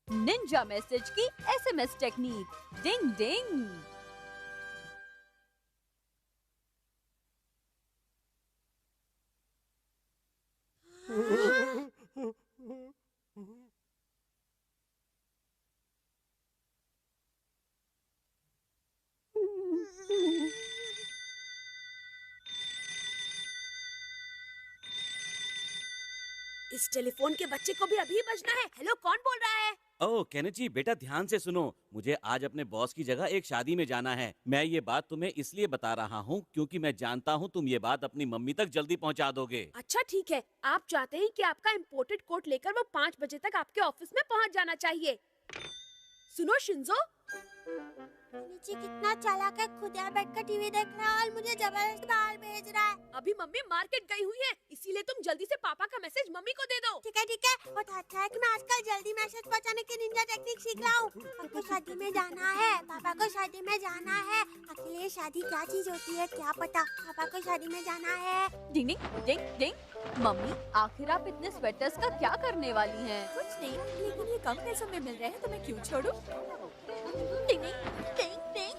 Ninja message की SMS technique. डिंग डिंग। इस telephone के बच्चे को भी अभी बजना है। हेलो, कौन बोल रहा है? ओह केनेची बेटा, ध्यान से सुनो। मुझे आज अपने बॉस की जगह एक शादी में जाना है। मैं ये बात तुम्हें इसलिए बता रहा हूँ क्योंकि मैं जानता हूँ तुम ये बात अपनी मम्मी तक जल्दी पहुँचा दोगे। अच्छा ठीक है, आप चाहते हैं कि आपका इम्पोर्टेड कोट लेकर वो 5 बजे तक आपके ऑफिस में पहुंच जाना चाहिए। सुनो शिंजो, नीचे कितना चालाक है, खुद यहाँ बैठकर टीवी देख रहा है और मुझे जबरदस्ती बाहर भेज रहा है। अभी मम्मी मार्केट गई हुई है, इसीलिए तुम जल्दी से पापा का मैसेज मम्मी को दे दो। ठीक है। बहुत अच्छा है कि मैं आजकल जल्दी मैसेज पहुँचाने की निंजा टेक्निक सीख रहा हूँ। पापा को शादी में जाना है, पापा को शादी में जाना है। अकेले शादी क्या चीज होती है क्या पता। पापा को शादी में जाना है। डिंग डिंग डिंग डिंग। मम्मी, आखिर आप इतने स्वेटर्स का क्या करने वाली हैं? कुछ नहीं, लेकिन ये कम पैसों में मिल रहे हैं तो मैं क्यों छोड़ूं? डिंग डिंग डिंग डिंग।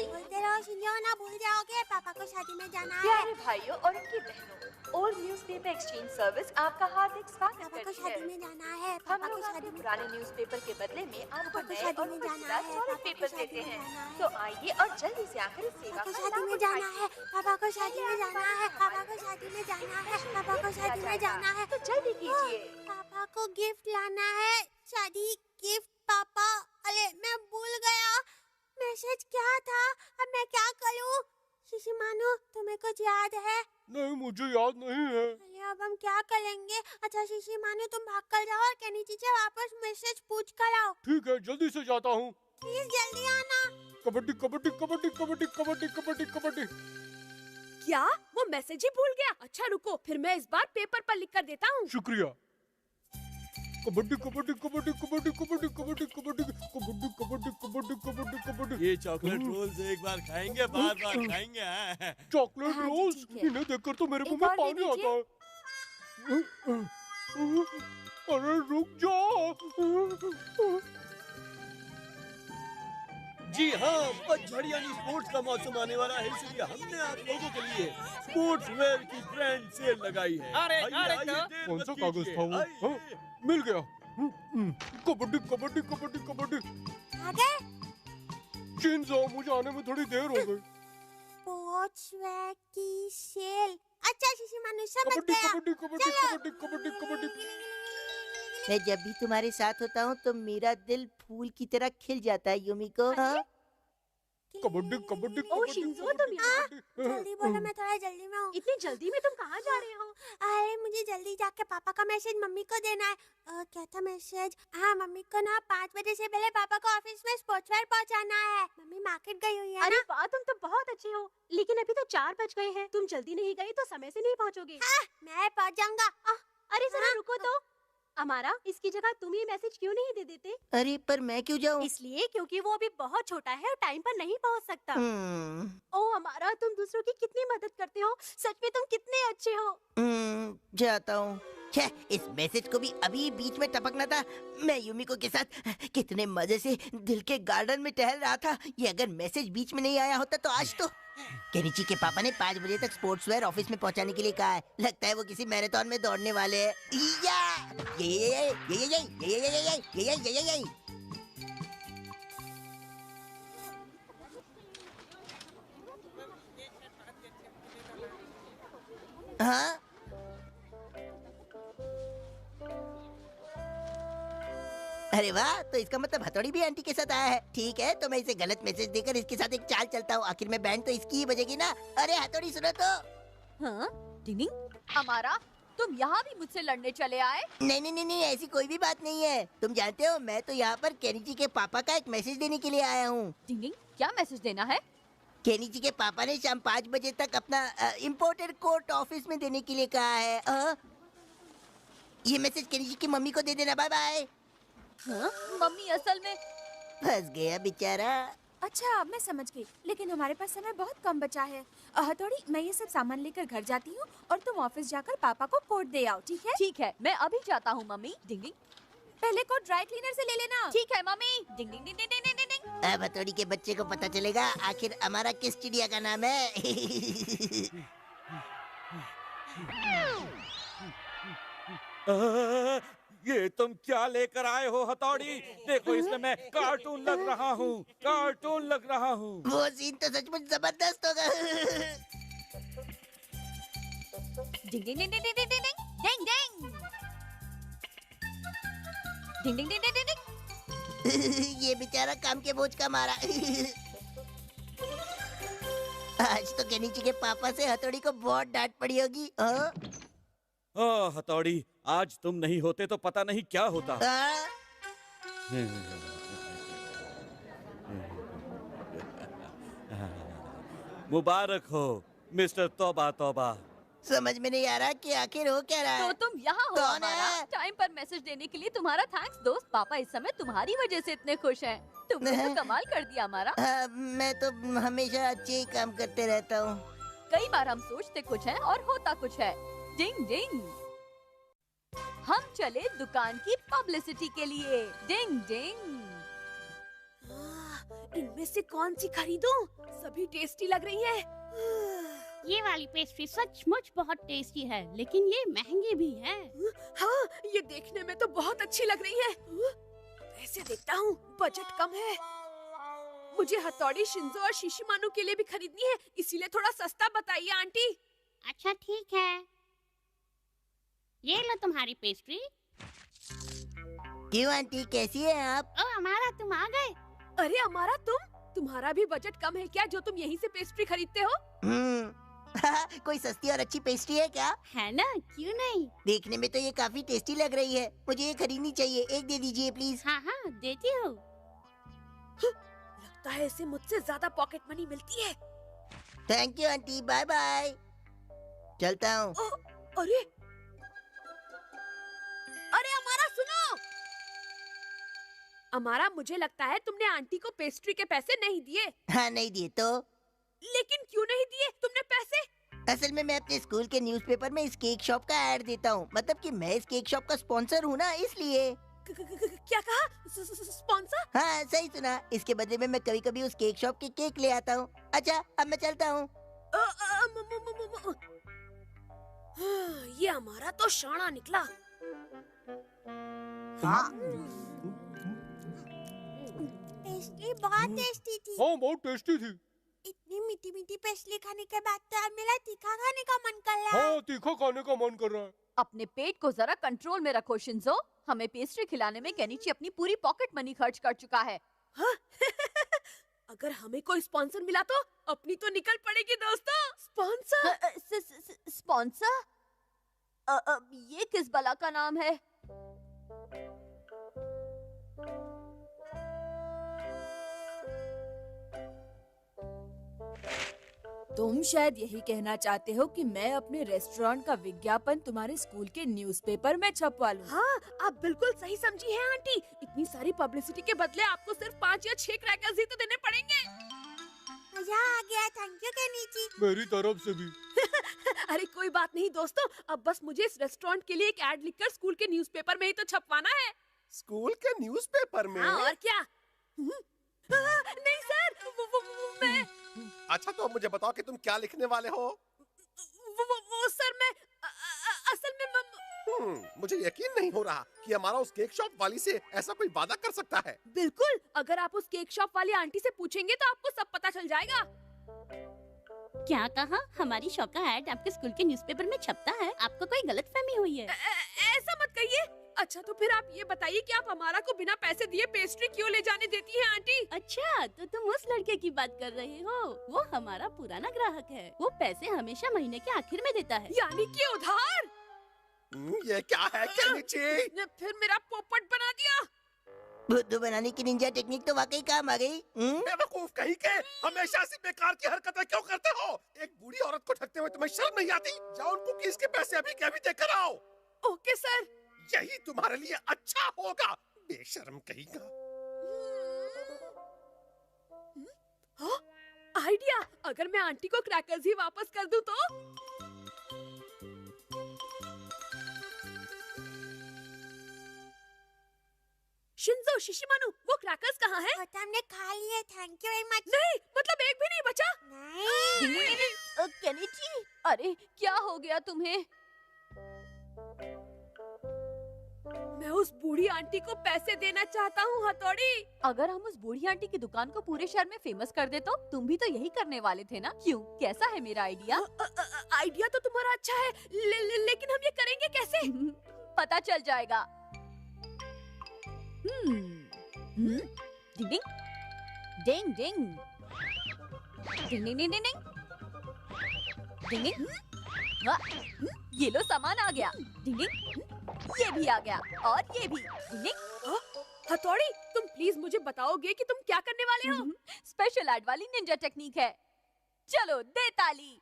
बोलते रहो शिंजो, ना भूल जाओगे। पापा को शादी में जाना है। प्यारे भाइयों और उनकी बहनों, ओल्ड न्यूज़पेपर एक्सचेंज सर्विस आपका हार्दिक स्वागत पापा को करती शादी है। में जाना है। हम पापा को लोग शादी आपके में पुराने न्यूज़पेपर के बदले में आपको पापा को नए शादी और में मजेदार जाना है। सॉलिड पापा को पेपर शादी देते में हैं। जाना है। तो आइए और जल्दी से आकर इस सेवा पापा को का शादी लाभ में जाना उठाइए। है। पापा को शादी में जाना है। पापा को शादी में जाना है। पापा को शादी में जाना है। तो जल्दी कीजिए। पापा को गिफ्ट लाना है। शादी गिफ्ट पापा। अरे मैं भूल गया, मैसेज क्या था? अब मैं क्या करूं? शिशिमानु, तुम्हें कुछ याद है? नहीं, मुझे याद नहीं है। अरे अब हम क्या करेंगे? अच्छा शिशिमानु, तुम भाग कर जाओ और केनिची से वापस मैसेज पूछ कर आओ। ठीक है, जल्दी से जाता हूँ। प्लीज जल्दी आना। कबड्डी कबड्डी कबड्डी कबड्डी कबड्डी कबड्डी कबड्डी। क्या वो मैसेज ही भूल गया? अच्छा रुको, फिर मैं इस बार पेपर पर लिख कर देता हूँ। शुक्रिया। कबड्डी कबड्डी कबड्डी कबड्डी कबड्डी कबड्डी कबड्डी कबड्डी कबड्डी कबड्डी कबड्डी कबड्डी। ये चॉकलेट रोल्स एक बार खाएंगे, बार बार खाएंगे। हाँ। चॉकलेट हाँ जी, रोल्स, ठीक है। इन्हें देखकर तो मेरे एक मुंह में और दे पानी आता है। अरे रुक जाओ। जी हाँ, पचझड़ यानी स्पोर्ट्स का मौसम आने वाला है, इसलिए हमने आप लोगों के लिए स्पोर्ट्स वेयर की ग्रैंड सेल लगाई है। आइए, देर कौन मत सा कागज कीजिए। था वो? आइए। हाँ, मिल गया। कबड्डी कबड्डी कबड्डी कबड्डी। आ गए? शिंजो, मुझे आने में थोड़ी देर हो गई। स्पोर्ट्सवेयर की सेल। अच्छा शिशिमानु, समझ कबड्डी गया। कबड्डी कबड्डी कबड्डी कबड्डी कबड्डी। मैं जब भी तुम्हारे साथ होता हूँ तो मेरा दिल फूल की तरह खिल जाता है युमिको। हाँ? कबड्डी कबड्डी ओ कबड्डी शिंजो, तुम यहाँ? जल्दी बोलो, मैं थोड़ा जल्दी में हूँ। इतनी जल्दी में तुम कहाँ जा रहे हो? अरे मुझे जल्दी जाके पापा का मैसेज मम्मी को देना है। क्या था मैसेज? हाँ, मम्मी को ना 5 बजे से पहले पापा को ऑफिस में स्पोर्ट्सवेयर पहुँचाना है। मम्मी मार्केट गई हुई है अरे ना। वाह, तुम तो बहुत अच्छे हो, लेकिन अभी तो 4 बज गए हैं। तुम जल्दी नहीं गई तो समय से नहीं पहुँचोगे। हाँ, मैं पहुँच जाऊंगा। अरे जरा रुको तो। अमारा, इसकी जगह तुम ये मैसेज क्यों नहीं दे देते? अरे पर मैं क्यों जाऊँ? इसलिए क्योंकि वो अभी बहुत छोटा है और टाइम पर नहीं पहुंच सकता। ओ अमारा, तुम दूसरों की कितनी मदद करते हो। सच में तुम कितने अच्छे हो। जाता हूँ। छे, इस मैसेज को भी अभी बीच में टपकना था। मैं युमिको के साथ कितने मजे से दिल के गार्डन में टहल रहा था। ये अगर मैसेज बीच में नहीं आया होता तो आज तो केनिची के पापा ने 5 बजे तक स्पोर्ट्सवेयर ऑफिस में पहुंचाने के लिए कहा है। लगता है वो किसी मैराथन में दौड़ने वाले हैं। ये हाँ? अरे वाह, तो इसका मतलब हथौड़ी भी आंटी के साथ आया है। ठीक है, तो मैं इसे गलत मैसेज देकर इसके साथ एक चाल चलता हूँ। आखिर में बैंड तो इसकी ही बजेगी ना। अरे हथौड़ी सुनो तो। हाँ? डिंग डिंग। हमारा, तुम यहाँ भी मुझसे लड़ने चले आए? नहीं, ऐसी कोई भी बात नहीं है। तुम जानते हो, मैं तो यहाँ पर केनिची के पापा का एक मैसेज देने के लिए आया हूँ। डिंग डिंग, क्या मैसेज देना है? केनिची के पापा ने शाम 5 बजे तक अपना इम्पोर्टेड कोट ऑफिस में देने के लिए कहा है। ये मैसेज केनिची की मम्मी को दे देना। Bye bye. हाँ? मम्मी असल में फंस गया बेचारा। अच्छा, अब मैं समझ गई, लेकिन हमारे पास समय बहुत कम बचा है। हथौड़ी, मैं ये सब सामान लेकर घर जाती हूँ और तुम ऑफिस जाकर पापा को कोट दे आओ, ठीक है? ठीक है, मैं अभी जाता हूँ मम्मी। डिंग डिंग। पहले को ड्राई क्लीनर से ले लेना। ठीक है मम्मी। डिंग डिंग डिंग डिंग डिंग डिंग डिंग। अब हथौड़ी के बच्चे को पता चलेगा आखिर हमारा किस चिड़िया का नाम है। ये तुम क्या लेकर आए हो हथौड़ी? देखो इसमें मैं कार्टून लग रहा हूँ, कार्टून लग रहा हूँ। वो सीन तो सचमुच जबरदस्त होगा। डिंग डिंग डिंग डिंग डिंग डिंग डिंग डिंग डिंग डिंग डिंग डिंग डिंग डिंग। ये बेचारा काम के बोझ का मारा। आज तो केनिची के पापा से हथौड़ी को बहुत डांट पड़ी होगी। हथौड़ी, आज तुम नहीं होते तो पता नहीं क्या होता। मुबारक हो मिस्टर तौबा तौबा। समझ में नहीं आ रहा कि आखिर हो क्या रहा है। तो तुम यहाँ हो कौन हमारा। है? टाइम पर मैसेज देने के लिए तुम्हारा थैंक्स दोस्त। पापा इस समय तुम्हारी वजह से इतने खुश हैं। तुमने तो कमाल कर दिया हमारा। मैं तो हमेशा अच्छे ही काम करते रहता हूँ। कई बार हम सोचते कुछ है और होता कुछ है। डिंग डिंग। हम चले दुकान की पब्लिसिटी के लिए। डिंग डिंग। इनमें से कौन सी खरीदूं? सभी टेस्टी लग रही हैं। ये वाली पेस्ट्री सचमुच बहुत टेस्टी है, लेकिन ये महंगी भी है। हाँ, ये देखने में तो बहुत अच्छी लग रही है। वैसे देखता हूँ, बजट कम है। मुझे हथौड़ी, शिंजो और शिशिमानु के लिए भी खरीदनी है, इसीलिए थोड़ा सस्ता बताइए आंटी। अच्छा ठीक है, ये लो तुम्हारी पेस्ट्री। क्यों आंटी, कैसी है आप? ओ हमारा, तुम आ गए। अरे हमारा तुम्हारा भी बजट कम है क्या जो तुम यहीं से पेस्ट्री खरीदते हो? कोई सस्ती और अच्छी पेस्ट्री है क्या? है ना, क्यों नहीं। देखने में तो ये काफी टेस्टी लग रही है, मुझे ये खरीदनी चाहिए। एक दे दीजिए प्लीज। हाँ हाँ देती हूँ। लगता है इसे मुझसे ज्यादा पॉकेट मनी मिलती है। Thank you aunty, bye bye. चलता हूँ। अरे अरे हमारा सुनो। हमारा, मुझे लगता है तुमने आंटी को पेस्ट्री के पैसे नहीं दिए। हाँ नहीं दिए तो? लेकिन क्यों नहीं दिए तुमने पैसे? असल में मैं अपने स्कूल के न्यूज़पेपर में इस केक शॉप का ऐड देता हूँ। मतलब कि मैं इस केक शॉप का स्पॉन्सर हूँ ना, इसलिए। क्या कहा? स्पॉन्सर? हाँ सही सुना। इसके बदले में मैं कभी कभी उस केक शॉप के केक ले आता हूँ। अच्छा अब मैं चलता हूँ। ये हमारा तो शाना निकला। पेस्ट्री बहुत टेस्टी थी। हाँ बहुत टेस्टी थी। इतनी मीठी मीठी पेस्ट्री खाने के बाद तो अब मेरा तीखा खाने का मन कर रहा है। हाँ तीखा खाने का मन कर रहा है। अपने पेट को जरा कंट्रोल में रखो शिंजो। हमें पेस्ट्री खिलाने में केनिची अपनी पूरी पॉकेट मनी खर्च कर चुका है। हाँ? अगर हमें कोई स्पॉन्सर मिला तो अपनी तो निकल पड़ेगी दोस्तों। स्पॉन्सर? स्पॉन्सर? ये किस बला का नाम है? तुम शायद यही कहना चाहते हो कि मैं अपने रेस्टोरेंट का विज्ञापन तुम्हारे स्कूल के न्यूज़पेपर में छपवा लूं। हाँ, आप बिल्कुल सही समझी हैं आंटी। इतनी सारी पब्लिसिटी के बदले आपको सिर्फ 5 या 6 क्रैकर्स ही तो देने पड़ेंगे। मजा आ गया, थैंक यू केनिची। मेरी तरफ से भी। अरे कोई बात नहीं दोस्तों, अब बस मुझे इस रेस्टोरेंट के लिए एक ऐड लिखकर स्कूल के न्यूज़पेपर में ही तो छपवाना है। स्कूल के न्यूज़पेपर में? हाँ और क्या? नहीं सर, वो मैं। अच्छा तो अब मुझे बताओ कि तुम क्या लिखने वाले हो? वो सर मैं असल में मुझे यकीन नहीं हो रहा कि हमारा उस केक शॉप वाली से ऐसा कोई वादा कर सकता है। बिल्कुल, अगर आप उस केक शॉप वाली आंटी से पूछेंगे तो आपको सब पता चल जाएगा। क्या कहा? हमारी शॉप का ऐड आपके स्कूल के न्यूज़पेपर में छपता है? आपको कोई गलतफहमी हुई है। ऐसा मत कहिए। अच्छा तो फिर आप ये बताइए कि आप हमारा को बिना पैसे दिए पेस्ट्री क्यों ले जाने देती हैं आंटी? अच्छा तो तुम उस लड़के की बात कर रहे हो। वो हमारा पुराना ग्राहक है। वो पैसे हमेशा महीने के आखिर में देता है। यानी कि उधार? ये क्या है केनिची? ने फिर मेरा पोपट बना दिया। बुद्धू बनाने की निंजा टेक्निक तो वाकई काम आ गई। बेवकूफ कहीं के, हमेशा ऐसी बेकार की हरकतें क्यों करते हो? एक बूढ़ी औरत को ठगते हुए तुम्हें शर्म नहीं आती? जाओ उनको कुकीज़ के पैसे अभी के अभी देकर आओ। Okay sir. यही तुम्हारे लिए अच्छा होगा, बेशर्म कहीं का। हाँ? आइडिया, अगर मैं आंटी को क्रैकर्स ही वापस कर दूं तो? शिंजो, शिशिमानु, वो क्रैकर्स कहाँ हैं? वो तो हमने खा लिए, थैंक यू वेरी मच। नहीं, मतलब एक भी नहीं बचा। नहीं। केनिची, अरे क्या हो गया तुम्हें? मैं उस बूढ़ी आंटी को पैसे देना चाहता हूँ हथौड़ी। अगर हम उस बूढ़ी आंटी की दुकान को पूरे शहर में फेमस कर दे तो तुम भी तो यही करने वाले थे ना? क्यों, कैसा है मेरा आइडिया? आइडिया तो तुम्हारा अच्छा है, लेकिन हम ये करेंगे कैसे? पता चल जाएगा। डिंग डिंग डिंग डिंग डिंग डिंग डिंग डिंग डिंग डिंग। हाँ, ये लो सामान आ गया। डिंग डिंग, ये भी आ गया और ये भी। डिंग डिंग। हथौड़ी, तुम प्लीज मुझे बताओगे कि तुम क्या करने वाले हो? स्पेशल ऐड वाली निंजा टेक्निक है। चलो दे ताली।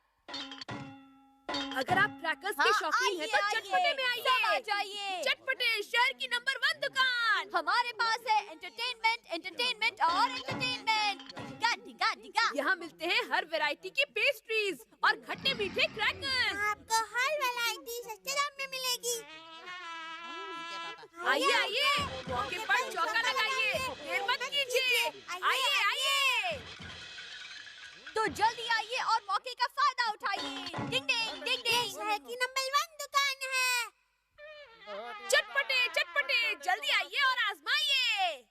अगर आप क्रैकर्स के शौकीन हैं तो चटपटे में आइए। चटपटे, शहर की नंबर 1 दुकान। हमारे पास है एंटरटेनमेंट, एंटरटेनमेंट और एंटरटेनमेंट। डिगा डिगा डिगा। यहाँ मिलते हैं हर वैरायटी की पेस्ट्रीज और खट्टे मीठे क्रैकर्स। आपको हर वैरायटी सस्ते दाम में मिलेगी। आइए आइए, मौके पर चौका लगाइए, देर मत कीजिए। आइए आइए। तो जल्दी आइए और मौके का फायदा उठाइए। डिंग डिंग डिंग डिंग। शहर की नंबर 1 दुकान है। चटपटे चटपटे, जल्दी आइए और आजमाइए।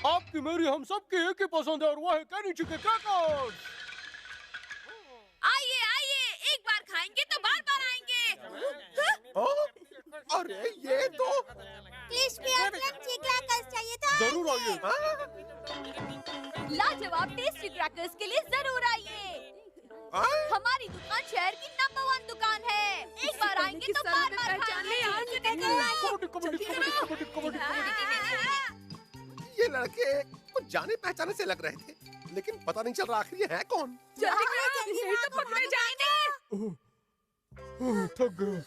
आपकी मेरी हम सब की एक ही पसंद है और वो है केनिची के क्रैकर्स। आइए आइए, एक बार खाएंगे तो बार बार आएंगे। अरे ये तो क्रिस्पी और क्रंची क्रैकर्स चाहिए था। जरूर आइए। लाजवाब टेस्टी क्रैकर्स के लिए जरूर आइए। हमारी दुकान शहर की नंबर 1 दुकान है। एक बार आएंगे तो बार बार ये लड़के कुछ जाने पहचाने से लग रहे थे, लेकिन पता नहीं चल रहा आखिर ये है कौन। जल्दी करो, नहीं तो पकड़े जाएंगे। थक गया।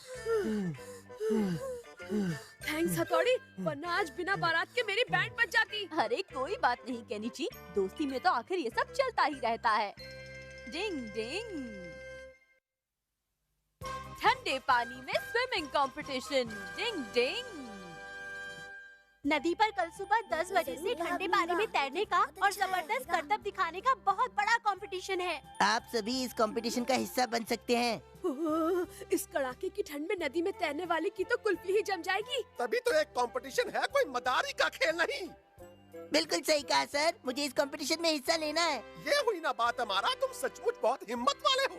थैंक्स हथौड़ी, वरना आज बिना बारात के मेरी बैंड बज जाती। अरे कोई बात नहीं केनिची, दोस्ती में तो आखिर ये सब चलता ही रहता है। डिंग डिंग। ठंडे पानी में स्विमिंग कंपटीशन। डिंग डिंग। नदी पर कल सुबह 10 बजे से ठंडे पानी में तैरने का और जबरदस्त करतब दिखाने का बहुत बड़ा कंपटीशन है। आप सभी इस कंपटीशन का हिस्सा बन सकते हैं। इस कड़ाके की ठंड में नदी में तैरने वाले की तो कुल्फी ही जम जाएगी। तभी तो एक कंपटीशन है, कोई मदारी का खेल नहीं। बिल्कुल सही कहा सर, मुझे इस कंपटीशन में हिस्सा लेना है। ये हुई ना बात हमारा, तुम सचमुच बहुत हिम्मत वाले हो।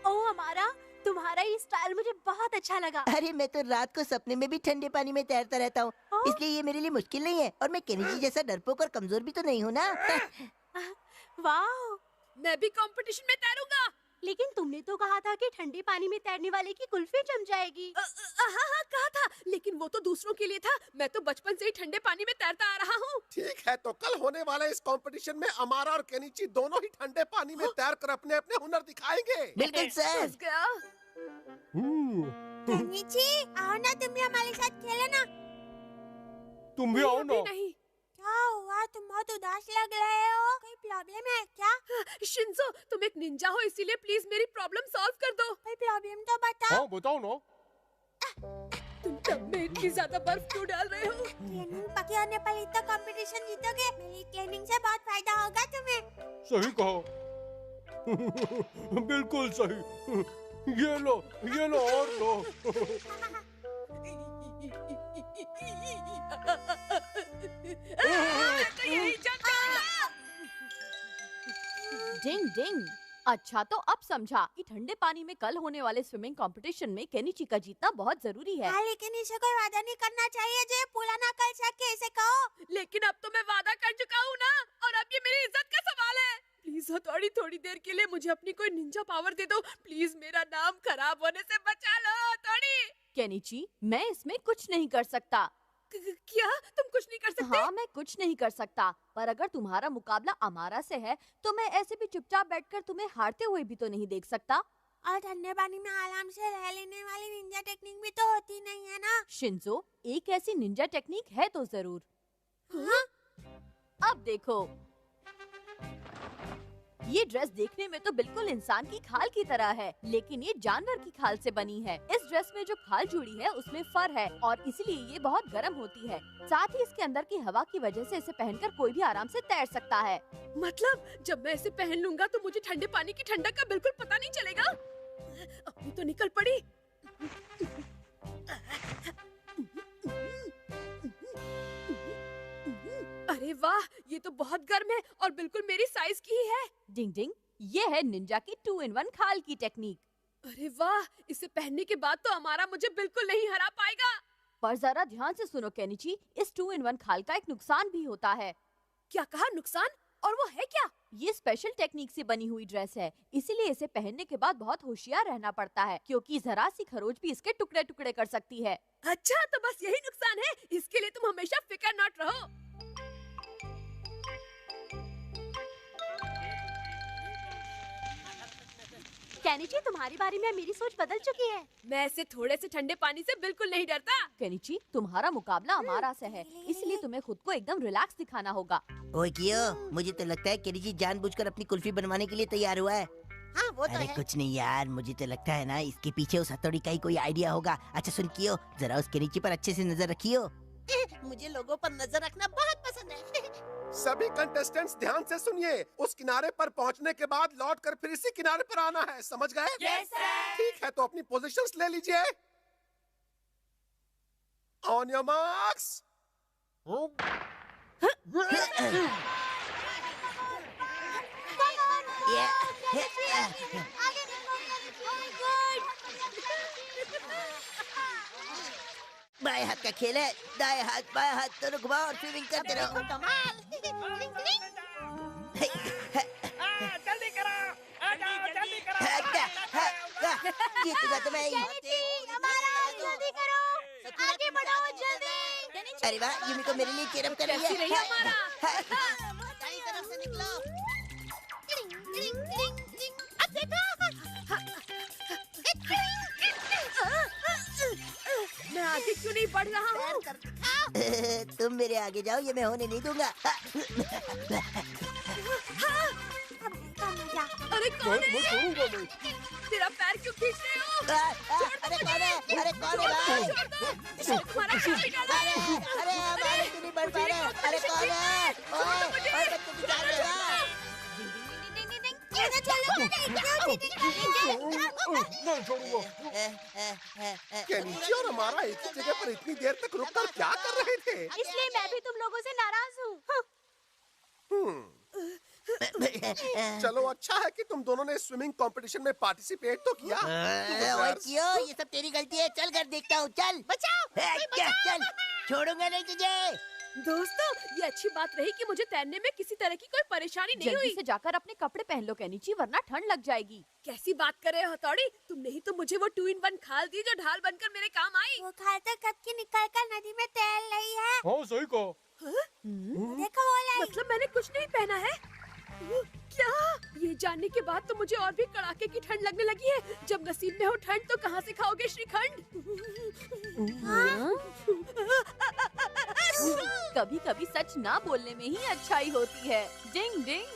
ओ हमारा, तुम्हारा ये स्टाइल मुझे बहुत अच्छा लगा। अरे मैं तो रात को सपने में भी ठंडे पानी में तैरता रहता हूँ, इसलिए ये मेरे लिए मुश्किल नहीं है। और मैं केनिची जैसा डरपोक और कमजोर भी तो नहीं हूँ ना। वाह, मैं भी कंपटीशन में तैरूंगा। लेकिन तुमने तो कहा था कि ठंडे पानी में तैरने वाले की कुल्फी जम जाएगी। हाँ कहा था, लेकिन वो तो दूसरों के लिए था। मैं तो बचपन से ही ठंडे पानी में तैरता आ रहा हूँ। ठीक है, तो कल होने वाले इस कंपटीशन में अमारा और केनिची दोनों ही ठंडे पानी में तैरकर अपने अपने हुनर दिखाएंगे। बिल्कुल सर। फंस गया। केनिची, आओ ना, तुम भी हमारे साथ खेलो ना। तुम भी आओ ना। नहीं। क्या हुआ, तुम बहुत उदास लग रहे हो? कोई प्रॉब्लम है क्या? शिंजो, तुम एक निंजा हो, इसीलिए प्लीज मेरी प्रॉब्लम सॉल्व कर दो। कोई प्रॉब्लम तो बताओ। हाँ बताओ ना। तुम टब में इतनी ज्यादा बर्फ क्यों डाल रहे हो? ट्रेनिंग पक्की होने पर ही तो कंपटीशन जीतोगे। मेरी ट्रेनिंग से बहुत फायदा होगा तुम्हें। सही कहा। बिल्कुल सही। ये लो और लो। तो यही जम जाएगा। डिंग डिंग। अच्छा तो अब समझा कि ठंडे पानी में कल होने वाले स्विमिंग कंपटीशन में केनिची का जीतना बहुत जरूरी है। हाँ, लेकिन इसे कोई वादा नहीं करना चाहिए जो ये पूरा ना कर सके, इसे कहो। लेकिन अब तो मैं वादा कर चुका हूँ ना, और अब ये मेरी इज्जत का सवाल है। प्लीज हथौड़ी, थोड़ी देर के लिए मुझे अपनी कोई निंजा पावर दे दो। प्लीज मेरा नाम खराब होने से बचा लो हथौड़ी। केनिची, मैं इसमें कुछ नहीं कर सकता। क्या तुम कुछ नहीं कर सकते? हाँ, मैं कुछ नहीं कर सकता, पर अगर तुम्हारा मुकाबला अमारा से है तो मैं ऐसे भी चुपचाप बैठकर तुम्हें हारते हुए भी तो नहीं देख सकता। और ठंडे पानी में आराम से रह लेने वाली निंजा टेक्निक भी तो होती नहीं है ना। शिंजो, एक ऐसी निंजा टेक्निक है तो जरूर। हाँ? अब देखो। ये ड्रेस देखने में तो बिल्कुल इंसान की खाल की तरह है, लेकिन ये जानवर की खाल से बनी है। इस ड्रेस में जो खाल जुड़ी है उसमें फर है और इसलिए ये बहुत गर्म होती है। साथ ही इसके अंदर की हवा की वजह से इसे पहनकर कोई भी आराम से तैर सकता है। मतलब जब मैं इसे पहन लूंगा तो मुझे ठंडे पानी की ठंडक का बिल्कुल पता नहीं चलेगा। अपनी तो निकल पड़ी। अरे वाह, ये तो बहुत गर्म है और बिल्कुल मेरी साइज की ही है। डिंग डिंग, ये है निंजा की 2-in-1 खाल की टेक्निक। अरे वाह, इसे पहनने के बाद तो हमारा मुझे बिल्कुल नहीं हरा पाएगा। पर जरा ध्यान से सुनो केनिची, इस 2-in-1 खाल का एक नुकसान भी होता है। क्या कहा, नुकसान? और वो है क्या? ये स्पेशल टेक्निक से बनी हुई ड्रेस है, इसीलिए इसे पहनने के बाद बहुत होशियार रहना पड़ता है, क्योंकि जरा सी खरोच भी इसके टुकड़े टुकड़े कर सकती है। अच्छा, तो बस यही नुकसान है। इसके लिए तुम हमेशा फिकर नॉट रहो। केनिची, तुम्हारी बारे में मेरी सोच बदल चुकी है। मैं ऐसे थोड़े से ठंडे पानी से बिल्कुल नहीं डरता। केनिची, तुम्हारा मुकाबला हमारा से है, इसलिए तुम्हें खुद को एकदम रिलैक्स दिखाना होगा। ओए कियो, मुझे तो लगता है केनिची जानबूझकर अपनी कुल्फी बनवाने के लिए तैयार हुआ है। हाँ वो तो अरे है। कुछ नहीं यार, मुझे तो लगता है ना इसके पीछे उस हथौड़ी का ही कोई आइडिया होगा। अच्छा सुन कियो, जरा उस केनिची पर अच्छे से नजर रखियो। मुझे लोगों पर नजर रखना बहुत पसंद है। सभी कंटेस्टेंट्स ध्यान से सुनिए। उस किनारे पर पहुंचने के बाद लौट कर फिर इसी किनारे पर आना है, समझ गए? Yes, sir. ठीक है, तो अपनी पोजीशंस ले लीजिए। On your marks. बाएं हाथ का खेल है, दाएं हाथ बाएं हाथ दोनों घुमाओ और स्विमिंग करते रहो। जल्दी करो, आ जाओ, जल्दी करो। जीतूंगा तो मैं ही। आगे बढ़ाओ जल्दी। अरे वाह, यूमी को मेरे लिए चीयर अप कर रही कैसी रही है। हमारा? दाईं तरफ से निकलो। अब देखो। मैं आगे क्यों नहीं बढ़ रहा हूँ? तुम मेरे आगे जाओ, ये मैं होने नहीं दूंगा। अरे कौन है? तेरा पैर क्यों खींच रहे हो? अरे कौन है? अरे कौन है भाई? छोड़ दो। तुम्हारा पैर निकालो। अरे हमारे क्यों नहीं बढ़ पा रहे? अरे कौन है? ओए बच्चे की जान लेगा। नहीं छोड़ूंगा। केनिची और हमारा एक ही जगह पर इतनी देर तक रुककर क्या कर रहे थे? इसलिए मैं भी तुम लोगों से नाराज हूँ। चलो अच्छा है कि तुम दोनों ने स्विमिंग कंपटीशन में पार्टिसिपेट तो किया। ओए क्यों? ये सब तेरी गलती है। चल कर देखता हूँ। चल चल, छोड़ूंगा नहीं तुझे। दोस्तों, ये अच्छी बात रही कि मुझे तैरने में किसी तरह की कोई परेशानी नहीं जल्दी हुई। से जाकर अपने कपड़े पहन लो केनिची, वरना ठंड लग जाएगी। कैसी बात कर रहे हो हथौड़ी? तुमने ही तो मुझे वो 2-in-1 खाल दी जो ढाल बनकर मेरे काम आई। वो खाल तो कब की निकल कर नदी में तैर रही है। हाँ सही कहा। देखो वो लाई। मतलब मैंने कुछ नहीं पहना है? क्या? ये जानने के बाद तो मुझे और भी कड़ाके की ठंड लगने लगी है। जब नसीब में हो ठंड तो कहाँ से खाओगे श्रीखंड? कभी कभी सच ना बोलने में ही अच्छाई होती है। डिंग डिंग।